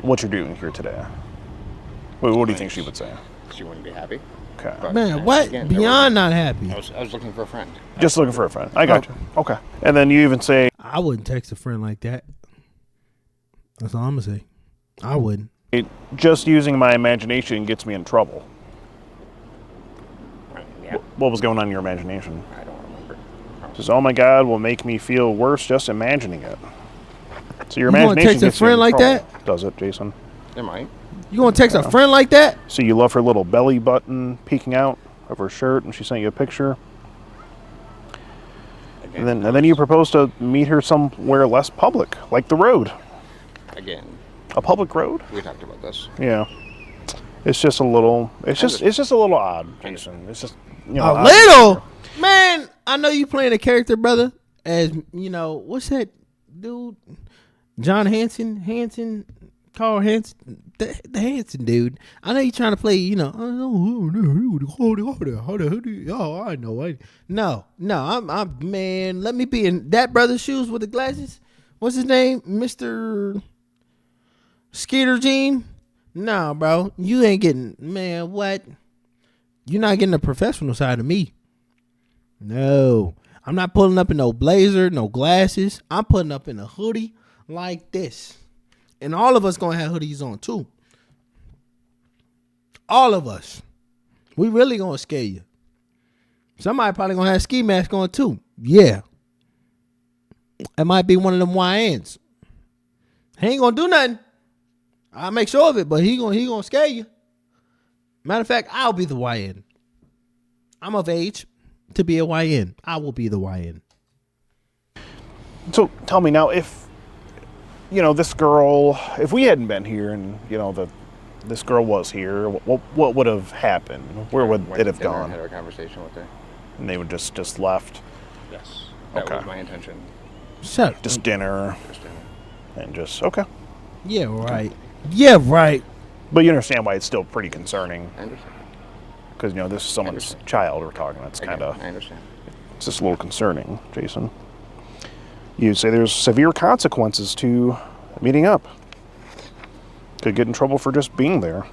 Speaker 2: what you're doing here today? What do you think she would say?
Speaker 4: She wouldn't be happy.
Speaker 2: Okay.
Speaker 4: But,
Speaker 1: Man, what?
Speaker 4: again,
Speaker 1: Beyond not happy.
Speaker 4: I was looking for a friend.
Speaker 2: Just looking for a friend. I got you. Okay. And then you even say,
Speaker 1: I wouldn't text a friend like that. That's all I'm gonna say. I wouldn't.
Speaker 2: just using my imagination gets me in trouble.
Speaker 4: Yeah.
Speaker 2: What was going on in your imagination?
Speaker 4: I don't remember.
Speaker 2: Says, oh my God, will make me feel worse just imagining it. So your
Speaker 1: You gonna
Speaker 2: imagination
Speaker 1: text a
Speaker 2: gets you
Speaker 1: friend
Speaker 2: in
Speaker 1: like
Speaker 2: trouble,
Speaker 1: that?
Speaker 2: does it, Jason?
Speaker 4: It might.
Speaker 1: You gonna text a friend like that?
Speaker 2: So you love her little belly button peeking out of her shirt, and she sent you a picture.
Speaker 4: Again,
Speaker 2: And then you propose to meet her somewhere less public, like the road.
Speaker 4: Again,
Speaker 2: A public road?
Speaker 4: we talked about this.
Speaker 2: Yeah. It's just a little. It's just a little odd, Jason. It's just
Speaker 1: A little, man. I know you playing a character, brother. As you know, what's that dude? John Hanson, Carl Hanson, the Hanson dude. I know you trying to play. You know, oh, I know. No, I'm man. Let me be in that brother's shoes with the glasses. What's his name, Mr. Skeeter Gene? Nah, bro, you ain't getting, man, what? You're not getting the professional side of me. No, I'm not pulling up in no blazer, no glasses. I'm putting up in a hoodie like this. And all of us gonna have hoodies on too. All of us. We really gonna scare you. Somebody probably gonna have a ski mask on too. Yeah. It might be one of them YNs. He ain't gonna do nothing. I'll make sure of it, but he gonna scare you. Matter of fact, I'll be the YN. I'm of age to be a YN. I will be the YN.
Speaker 2: So tell me now, if this girl, if we hadn't been here, and this girl was here, what would have happened? Where would it have gone?
Speaker 4: Had a conversation with her.
Speaker 2: And they would just left.
Speaker 4: Yes, that
Speaker 2: Okay.
Speaker 4: was my intention.
Speaker 1: Shut up.
Speaker 2: Just dinner, and just okay.
Speaker 1: Yeah, right. Yeah, right.
Speaker 2: But you understand why it's still pretty concerning,
Speaker 4: I understand.
Speaker 2: because this is someone's
Speaker 4: understand.
Speaker 2: child we're talking. That's
Speaker 4: Again,
Speaker 2: kind of
Speaker 4: I understand.
Speaker 2: it's just a little concerning, Jason. You say there's severe consequences to meeting up. Could get in trouble for just being there.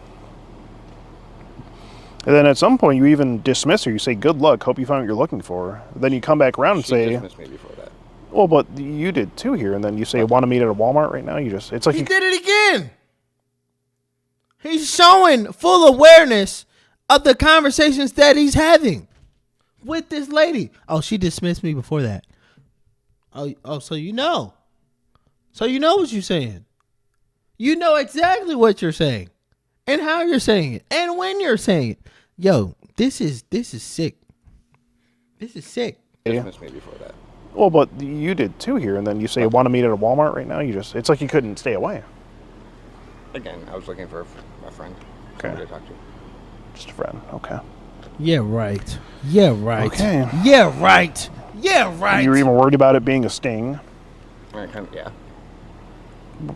Speaker 2: And then at some point you even dismiss her. You say, good luck, hope you find what you're looking for. Then you come back around and
Speaker 4: She
Speaker 2: say,
Speaker 4: dismissed me before that.
Speaker 2: well, but you did too here. And then you say, want to meet at a Walmart right now? It's like
Speaker 1: He did it again. He's showing full awareness of the conversations that he's having with this lady. Oh, she dismissed me before that. Oh, so you know. So you know what you're saying. You know exactly what you're saying and how you're saying it and when you're saying it. Yo, this is sick. This is sick.
Speaker 4: Dismissed me before that.
Speaker 2: well, but you did too here. And then you say, want to meet at a Walmart right now? It's like you couldn't stay away.
Speaker 4: Again, I was looking for a friend.
Speaker 2: Okay.
Speaker 4: Somebody to talk to.
Speaker 2: Just a friend. Okay.
Speaker 1: Yeah, right. Yeah, right.
Speaker 2: Okay.
Speaker 1: Yeah, right. Yeah, right.
Speaker 2: You were even worried about it being a sting.
Speaker 4: Yeah.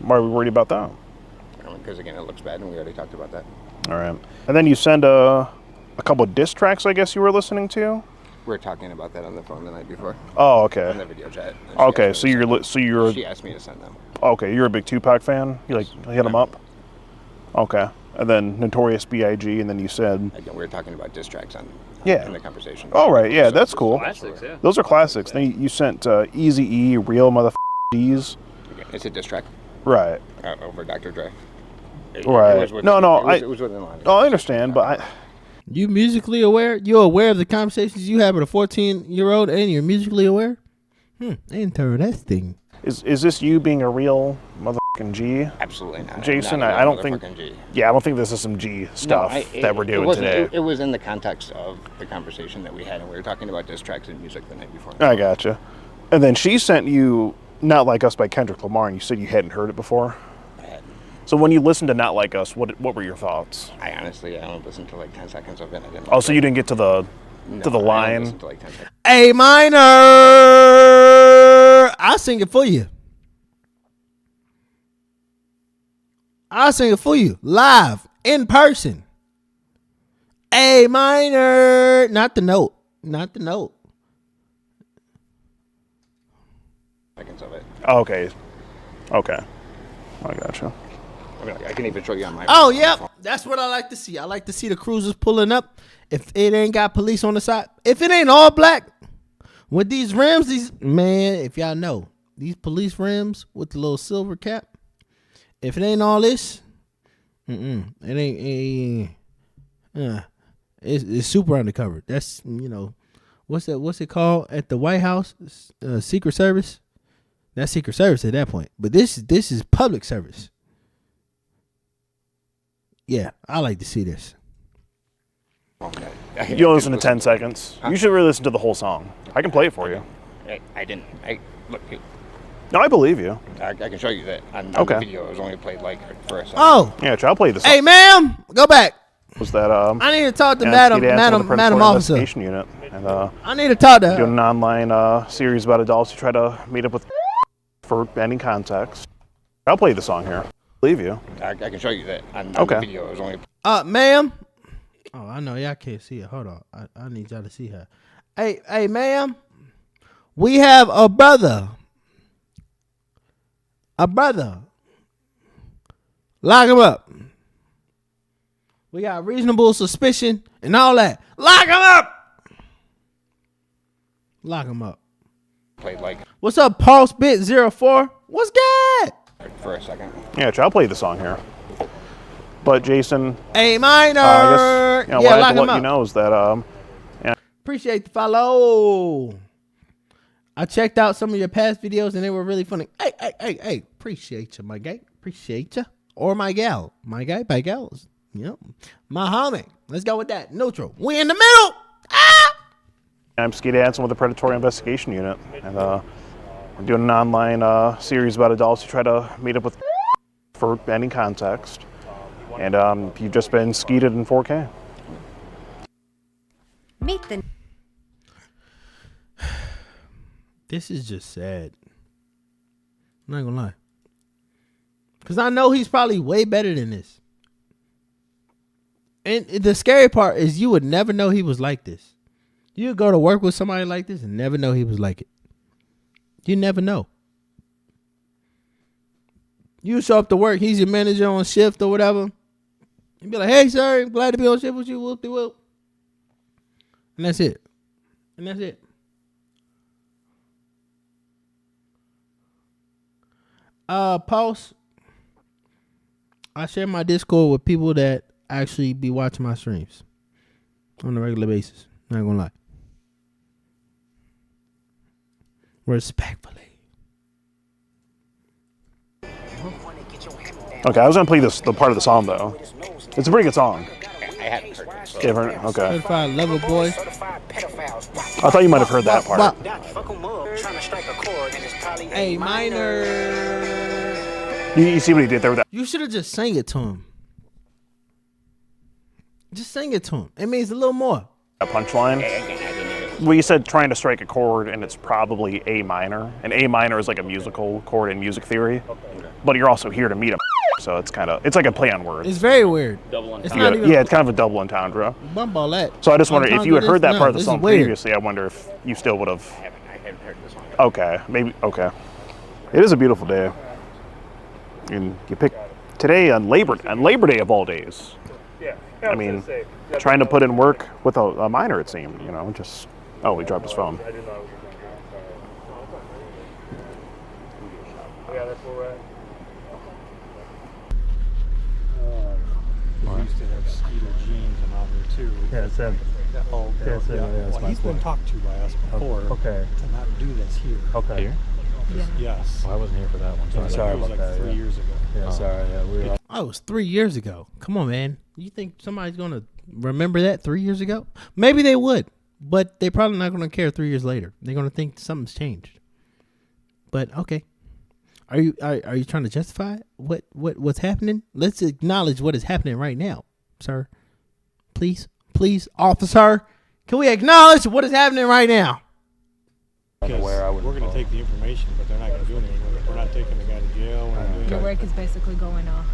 Speaker 2: Why are we worried about that?
Speaker 4: Because again, it looks bad, and we already talked about that.
Speaker 2: All right. And then you send a couple of diss tracks, I guess you were listening to.
Speaker 4: We were talking about that on the phone the night before.
Speaker 2: Oh,
Speaker 4: On
Speaker 2: okay.
Speaker 4: the video chat. and she
Speaker 2: Okay,
Speaker 4: asked
Speaker 2: so
Speaker 4: me to send
Speaker 2: you're
Speaker 4: them. She asked me to send them.
Speaker 2: okay. You're a big Tupac fan. You hit him up. Okay. And then Notorious B.I.G. And then you said,
Speaker 4: Again, we were talking about diss tracks in
Speaker 2: Yeah.
Speaker 4: the conversation.
Speaker 2: all right, yeah, that's cool.
Speaker 5: Classics, yeah.
Speaker 2: Those are classics. Then you sent Easy E, Real Motherfuckers.
Speaker 4: Again, it's a diss track
Speaker 2: Right.
Speaker 4: over Dr. Dre.
Speaker 2: Right.
Speaker 4: was within-
Speaker 2: No,
Speaker 4: It was within line.
Speaker 2: Oh, I understand, but
Speaker 1: You musically aware? You're aware of the conversations you have with a 14-year-old and you're musically aware? Interesting.
Speaker 2: is this you being a real motherfucking G?
Speaker 4: Absolutely not.
Speaker 2: Jason,
Speaker 4: Not at
Speaker 2: I
Speaker 4: all,
Speaker 2: don't think.
Speaker 4: motherfucking G.
Speaker 2: Yeah, I don't think this is some G stuff that we're doing today.
Speaker 4: It was in the context of the conversation that we had, and we were talking about diss tracks and music the night before.
Speaker 2: I gotcha. And then she sent you Not Like Us by Kendrick Lamar, and you said you hadn't heard it before.
Speaker 4: I hadn't.
Speaker 2: So when you listened to Not Like Us, what were your thoughts?
Speaker 4: I honestly, I only listened to like 10 seconds of it. I didn't.
Speaker 2: Oh, so you didn't get to the
Speaker 4: No,
Speaker 2: to the
Speaker 4: I only
Speaker 2: line?
Speaker 4: listened to like 10 seconds.
Speaker 1: A minor. I'll sing it for you. I'll sing it for you live in person. A minor, not the note. Not the note.
Speaker 4: Seconds of it.
Speaker 2: Okay. Okay. I gotcha.
Speaker 4: I mean, I can even show you on my.
Speaker 1: Oh, yep. That's what I like to see. I like to see the cruisers pulling up. If it ain't got police on the side, if it ain't all black with these rims, man, if y'all know these police rims with the little silver cap, if it ain't all this, it ain't. It's super undercover. That's, you know, what's it called at the White House? Secret Service. That's Secret Service at that point. But this is public service. Yeah, I like to see this.
Speaker 4: Okay.
Speaker 2: You listen to 10 seconds. You should really listen to the whole song. I can play it for you.
Speaker 4: I didn't. Look.
Speaker 2: No, I believe you.
Speaker 4: I can show you that on the video. It was only played like for a second.
Speaker 1: Oh.
Speaker 2: Yeah, I'll play the song.
Speaker 1: Hey, ma'am, go back.
Speaker 2: Was that
Speaker 1: I need to talk to
Speaker 2: yeah,
Speaker 1: Madam Officer.
Speaker 2: Unit. And
Speaker 1: I need to talk to her.
Speaker 2: doing an online series about adults who try to meet up with for any context. I'll play the song here. I believe you.
Speaker 4: I can show you that on the video. It was only.
Speaker 1: Ma'am. Oh, I know y'all can't see it. Hold on. I need y'all to see her. Hey, ma'am. We have a brother. Lock him up. We got reasonable suspicion and all that. Lock him up. Lock him up.
Speaker 4: Played like.
Speaker 1: What's up, Pulse Bit 04? What's good?
Speaker 4: For a second.
Speaker 2: Yeah, I'll play the song here. But Jason,
Speaker 1: A minor.
Speaker 2: I guess, what I have to let you know is that
Speaker 1: appreciate the follow. I checked out some of your past videos and they were really funny. Hey, appreciate you, my guy. Appreciate you. Or my gal. My guy, my gals. Yep. My homie. Let's go with that. Neutral. We in the middle.
Speaker 2: I'm Skeeter with the Predatory Investigation Unit. And we're doing an online series about adults who try to meet up with for any context. And you've just been skeeted in 4K.
Speaker 6: Meet the.
Speaker 1: This is just sad. I'm not gonna lie. Because I know he's probably way better than this. And the scary part is you would never know he was like this. You'd go to work with somebody like this and never know he was like it. You never know. You show up to work, he's your manager on shift or whatever. You'd be like, hey, sir, glad to be on shift with you. Whoop-de-whoop. And that's it. Pulse. I share my Discord with people that actually be watching my streams on a regular basis. Not gonna lie. Respectfully.
Speaker 2: Okay, I was gonna play the part of the song though. It's a pretty good song.
Speaker 4: I hadn't heard it. So.
Speaker 2: Different. Okay.
Speaker 1: Certified lover boy.
Speaker 2: I thought you might have heard that part.
Speaker 1: Hey, minor.
Speaker 2: You see what he did there with that?
Speaker 1: You should have just sang it to him. Just sing it to him. It means a little more.
Speaker 2: That punchline. Well, you said trying to strike a chord, and it's probably A minor. And A minor is like a musical chord in music theory. But you're also here to meet him. So it's like a play on words.
Speaker 1: It's very weird.
Speaker 3: Double entendre.
Speaker 1: It's not even.
Speaker 2: Yeah, it's kind of a double entendre.
Speaker 1: Bump all that.
Speaker 2: So I just wonder if you had heard that part of the
Speaker 1: this
Speaker 2: song
Speaker 1: is weird.
Speaker 2: previously. I wonder if you still would have.
Speaker 4: I haven't heard this song.
Speaker 2: Okay, maybe. Okay. It is a beautiful day. And you pick today on Labor Day of all days.
Speaker 5: Yeah.
Speaker 2: I mean, trying to put in work with a minor, it seemed. Just. Oh, he dropped his phone.
Speaker 5: I didn't know. Yeah, that's where we're at.
Speaker 7: We used to have Skeeter Gene come out here too.
Speaker 5: Yeah, it's him.
Speaker 7: Oh, okay.
Speaker 5: Yeah,
Speaker 7: Well, he's been talked to by us before.
Speaker 5: Okay.
Speaker 7: To not do this here.
Speaker 5: Okay.
Speaker 3: Here?
Speaker 7: Yes.
Speaker 3: Well, I wasn't here for that one.
Speaker 5: I'm sorry
Speaker 7: It was
Speaker 5: about
Speaker 7: like
Speaker 5: that.
Speaker 7: 3 years ago.
Speaker 5: Yeah, sorry. Yeah, we were.
Speaker 1: Oh, it was 3 years ago. Come on, man. You think somebody's going to remember that 3 years ago? Maybe they would, but they're probably not going to care 3 years later. They're going to think something's changed. But okay. Are you trying to justify what's happening? Let's acknowledge what is happening right now, sir. Please, officer. Can we acknowledge what is happening right now?
Speaker 7: Because we're going to take the information, but they're not going to do anything with it. We're not taking the guy to jail. We're not doing
Speaker 6: Your work is basically going off.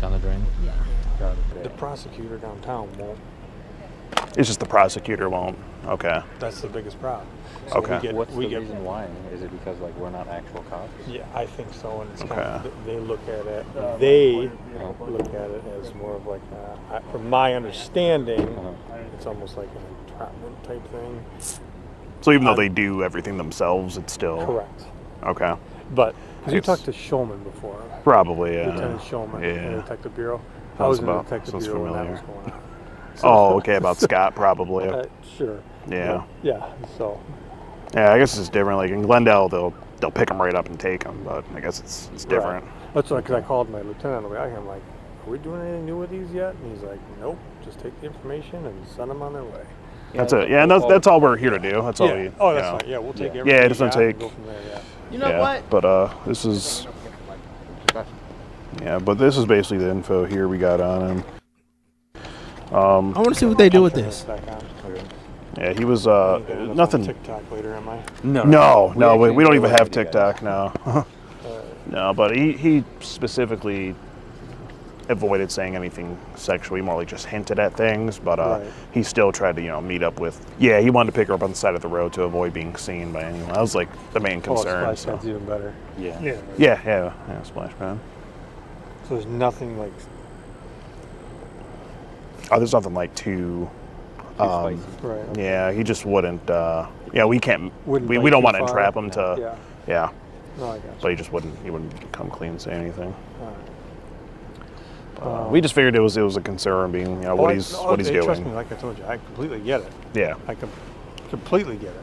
Speaker 3: Down the drain.
Speaker 6: Yeah.
Speaker 7: The prosecutor downtown won't.
Speaker 2: It's just the prosecutor won't. Okay.
Speaker 7: That's the biggest problem. So
Speaker 2: Okay.
Speaker 3: What's the reason why? Is it because like we're not actual cops?
Speaker 7: Yeah, I think so. And it's
Speaker 2: Okay.
Speaker 7: kind of, they look at it. They look at it as more of like, from my understanding, it's almost like an entrapment type thing.
Speaker 2: So even though they do everything themselves, it's still
Speaker 7: Correct.
Speaker 2: okay.
Speaker 7: But you
Speaker 2: It's-
Speaker 7: talked to Showman before,
Speaker 2: Probably, yeah.
Speaker 7: Lieutenant Showman in the
Speaker 2: Yeah.
Speaker 7: Detective Bureau. I
Speaker 2: Sounds
Speaker 7: was in the
Speaker 2: about-
Speaker 7: Detective
Speaker 2: sounds
Speaker 7: Bureau when that
Speaker 2: familiar.
Speaker 7: was going on.
Speaker 2: Oh, okay, about Scott, probably.
Speaker 7: Sure.
Speaker 2: Yeah.
Speaker 7: Yeah. So.
Speaker 2: Yeah, I guess it's different. Like in Glendale, they'll pick them right up and take them, but I guess it's different.
Speaker 7: Right. That's why, because I called my lieutenant on the way out here. I'm like, "Are we doing anything new with these yet?" And he's like, "Nope. Just take the information and send them on their way."
Speaker 2: That's it. Yeah, and that's all we're here to do. That's all we.
Speaker 7: Oh, that's
Speaker 2: you know.
Speaker 7: fine. Yeah, we'll take everything.
Speaker 2: Yeah, just
Speaker 7: you
Speaker 2: don't
Speaker 7: got and
Speaker 2: take-
Speaker 7: Go from there. Yeah.
Speaker 1: You know
Speaker 2: Yeah,
Speaker 1: what?
Speaker 2: but this is basically the info here we got on him.
Speaker 1: I want to see what they do with this.
Speaker 7: Back on.
Speaker 2: Yeah, he was
Speaker 7: Nothing.
Speaker 2: nothing.
Speaker 7: TikTok later, am I?
Speaker 2: No, we don't even have TikTok now. No, but he specifically avoided saying anything sexually, more like just hinted at things. But
Speaker 7: Right.
Speaker 2: he still tried to meet up with. Yeah, he wanted to pick her up on the side of the road to avoid being seen by anyone. That was like the main concern.
Speaker 7: Splash
Speaker 2: so.
Speaker 7: pad's even better.
Speaker 3: Yeah.
Speaker 2: Yeah, splash pad.
Speaker 7: So there's nothing like.
Speaker 2: Oh, there's nothing like too.
Speaker 3: Spicy.
Speaker 7: Right.
Speaker 2: Yeah, he just wouldn't. We can't.
Speaker 7: Wouldn't
Speaker 2: We
Speaker 7: bite
Speaker 2: don't
Speaker 7: too
Speaker 2: want to
Speaker 7: far.
Speaker 2: entrap him to.
Speaker 7: Yeah.
Speaker 2: Yeah,
Speaker 7: No, I got you.
Speaker 2: but he just wouldn't. He wouldn't come clean and say anything.
Speaker 7: All right.
Speaker 2: We just figured it was a concern, being what he's doing.
Speaker 7: Trust me, like I told you, I completely get it.
Speaker 2: Yeah.
Speaker 7: I completely get it.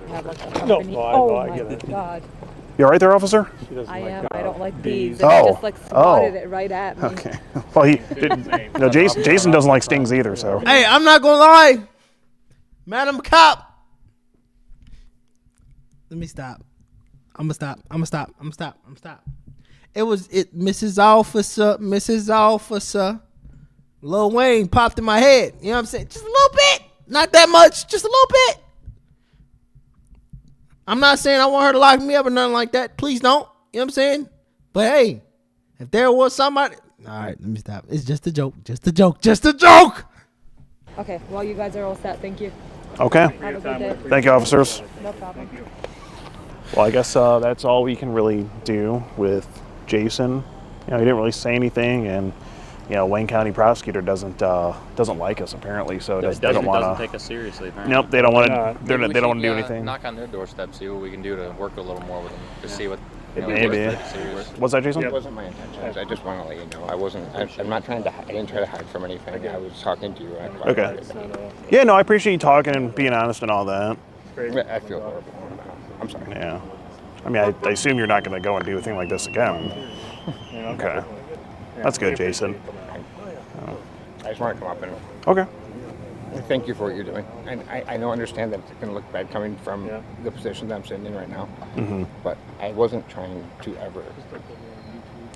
Speaker 6: Have like a
Speaker 7: No,
Speaker 6: company.
Speaker 7: no,
Speaker 6: Oh
Speaker 7: I
Speaker 6: my
Speaker 7: get it.
Speaker 6: God.
Speaker 2: You all right there, officer?
Speaker 7: She doesn't
Speaker 6: I
Speaker 7: like
Speaker 6: am. I don't like bees.
Speaker 2: Oh.
Speaker 6: And he just like swatted
Speaker 2: Oh.
Speaker 6: it right at me.
Speaker 2: Okay. Well, he. No, Jason doesn't like stings either, so.
Speaker 1: Hey, I'm not gonna lie, Madam Cop. Let me stop. I'm gonna stop. It was Mrs. Officer. Lil Wayne popped in my head. You know what I'm saying? Just a little bit. Not that much. Just a little bit. I'm not saying I want her to lock me up or nothing like that. Please don't. You know what I'm saying? But hey, if there was somebody. All right, let me stop. It's just a joke. Just a joke.
Speaker 6: Okay. Well, you guys are all set. Thank you.
Speaker 2: Okay.
Speaker 6: Have a good day.
Speaker 2: Thank you, officers.
Speaker 6: No problem.
Speaker 2: Well, I guess that's all we can really do with Jason. He didn't really say anything, and Wayne County prosecutor doesn't like us apparently, so they don't want
Speaker 3: doesn't
Speaker 2: to.
Speaker 3: take us seriously. Apparently.
Speaker 2: Nope, they don't want to.
Speaker 8: Maybe we
Speaker 2: They don't
Speaker 8: should,
Speaker 2: want to do anything.
Speaker 8: Knock on their doorstep, see what we can do to work a little more with them, to see what.
Speaker 2: Maybe. What's that, Jason?
Speaker 4: It wasn't my intention. I just want to let you know. I'm not trying to. I didn't try to hide from anything. I was talking to you.
Speaker 2: Okay. Yeah, no, I appreciate you talking and being honest and all that.
Speaker 4: I feel horrible. I'm sorry.
Speaker 2: Yeah. I mean, I assume you're not going to go and do a thing like this again. Okay. That's good, Jason.
Speaker 4: I just want to come up and
Speaker 2: Okay.
Speaker 4: thank you for what you're doing. And I understand that it's going to look bad coming from the position that I'm sitting in right now.
Speaker 2: Mm-hmm.
Speaker 4: But I wasn't trying to ever.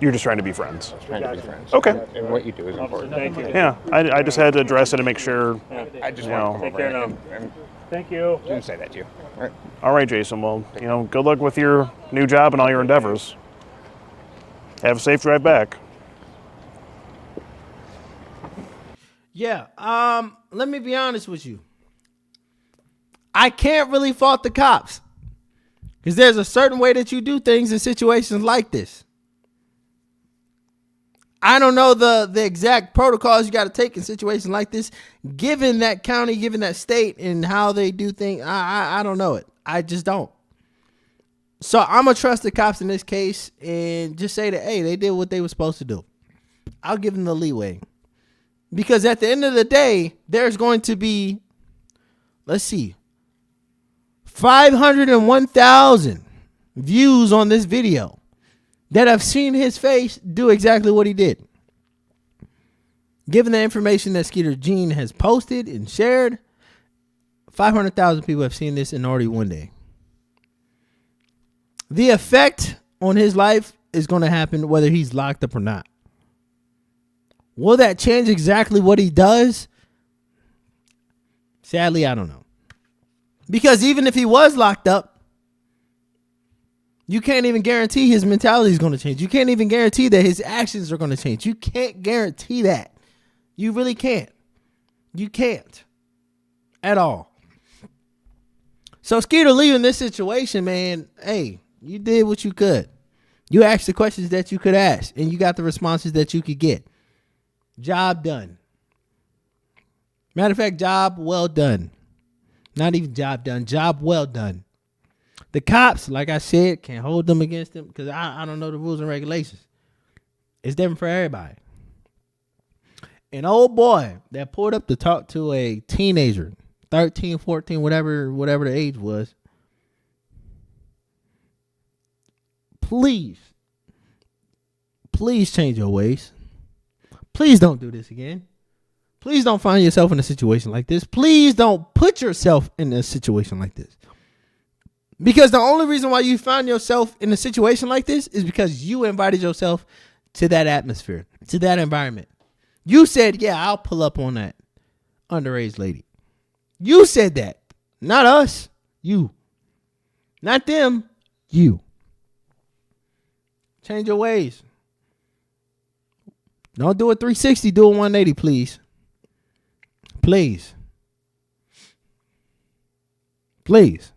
Speaker 2: You're just trying to be friends.
Speaker 4: Trying to be friends.
Speaker 2: Okay.
Speaker 4: And what you do is important.
Speaker 7: Thank you.
Speaker 2: Yeah, I just had to address it and make sure.
Speaker 4: I just
Speaker 2: You
Speaker 4: want
Speaker 2: know.
Speaker 4: to come
Speaker 7: Take
Speaker 4: over
Speaker 7: care now.
Speaker 4: and
Speaker 7: Thank you.
Speaker 4: didn't say that to you. All right.
Speaker 2: All right, Jason. Well, good luck with your new job and all your endeavors. Have a safe drive back.
Speaker 1: Yeah. Let me be honest with you. I can't really fault the cops, because there's a certain way that you do things in situations like this. I don't know the exact protocols you got to take in situations like this, given that county, given that state, and how they do things. I don't know it. I just don't. So I'm going to trust the cops in this case and just say that, hey, they did what they were supposed to do. I'll give them the leeway. Because at the end of the day, there's going to be, let's see, 501,000 views on this video that have seen his face do exactly what he did. Given the information that Skeeter Gene has posted and shared, 500,000 people have seen this in already one day. The effect on his life is going to happen whether he's locked up or not. Will that change exactly what he does? Sadly, I don't know. Because even if he was locked up, You can't even guarantee his mentality is going to change. You can't even guarantee that his actions are going to change. You can't guarantee that. You really can't. You can't. At all. So Skeeter leaving this situation, man, hey, you did what you could. You asked the questions that you could ask, and you got the responses that you could get. Job done. Matter of fact, job well done. Not even job done, job well done. The cops, like I said, can't hold them against them because I don't know the rules and regulations. It's different for everybody. An old boy that pulled up to talk to a teenager, 13, 14, whatever the age was. Please change your ways. Please don't do this again. Please don't find yourself in a situation like this. Please don't put yourself in a situation like this. Because the only reason why you find yourself in a situation like this is because you invited yourself to that atmosphere, to that environment. You said, yeah, I'll pull up on that underage lady. You said that. Not us. You. Not them. You. Change your ways. Don't do a 360. Do a 180, please. Please. Please.